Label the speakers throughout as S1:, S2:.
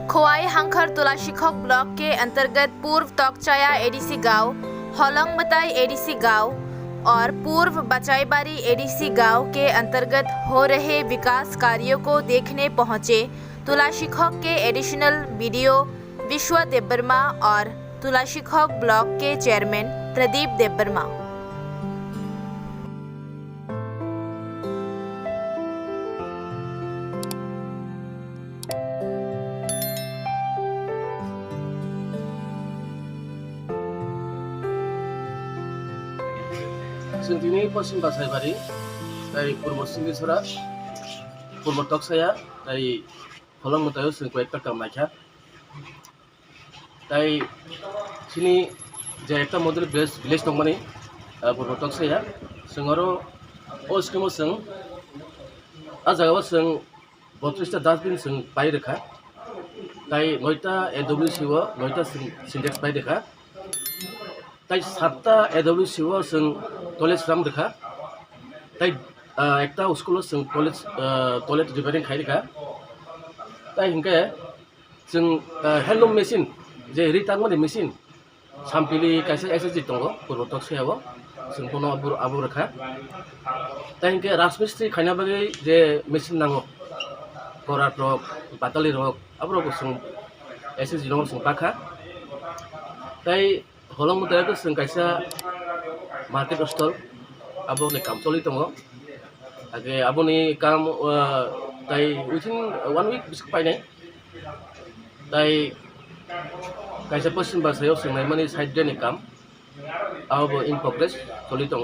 S1: Khowai हांखर तुलाशिखक block के अंतर्गत पूर्व तोकचाया एडीसी गांव, होलंगमताई एडीसी गांव और पूर्व बचाईबारी एडीसी गांव के अंतर्गत हो रहे विकास कार्यों को देखने पहुंचे तुलाशिखक के एडिशनल बीडीओ विश्व देबबर्मा और तुलाशिखक ब्लॉक के चेयरमैन प्रदीप देबबर्मा।
S2: जों दिनै पश्चिम बासायबारि पूर्व सिंगेश्वरा पूर्व तकसाया होलंगमतायाव जों कयेकटा काम नायखा सिनि जे एकटा मडेल विलेज दंमानि पूर्व तकसाया जों आरो अ स्किमाव जों आ जायगायाव जों 32टा डास्टबिन जों बायरोखा 9टा एडब्लिउसिआव 9टा सिन्टेक्स बायरोखा 7टा एडब्लिउसिआव जों टॉयलेट राम देखा एकटा स्कूल जों टॉयलेट रिपेयरिंग खायरेखा हिंके जों हेन्डलूम मेसिन जे रिटांगमानि मेसिन सामपिली कायसे एसएसजि दङ पूर्व तकसायाव जों फनो आबुरखा हिंके राजमिस्ट्रि खायना बागै जे मेसिन नांगौ कराट रक बाटाली रक आबुरखौ जों एसएसजि दङ जों पाखा होलंगमतायाव जों कायसा मार्केट स्टल आबोनि काम चलि दङ आगे आबोनि काम विथिन 1 week बिसक पाइनाय कायसा पश्चिम बासायाव सोंनाय माने साइड ड्रेननि काम आबो इन प्रोग्रेस चलि दङ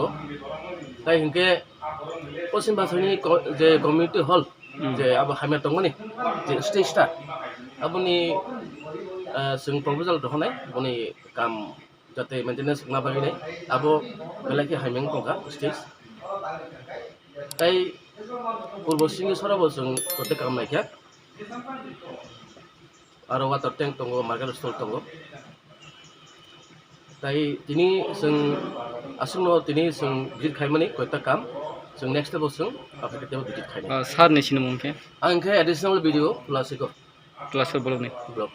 S2: हिंके पश्चिम बासानि जे कम्युनिटी हॉल जे आबो हामिया दंमानि जे स्टेजटा आबोनि जों प्रपोजाल दहनाय बनि काम जाते मेंटेनेंस ना बागैनाय आबो बेलाखि हाइमें दंखा स्टेज पूर्व सिंगेश्वराबो जों गते काम नायखा आरो वाटार टैंक दङ मार्केट स्टल दङ दिनै जों आसुनो दिनै जों भिजिट खायमानि कयटा काम जों नेक्स्ट स्टेपाव जों आफाकेटाव भिजिट खायनाय
S3: सार नेसिनो मुंखे
S2: आं एडिशनल भिडिअ तुलासिखक
S3: ब्लॉक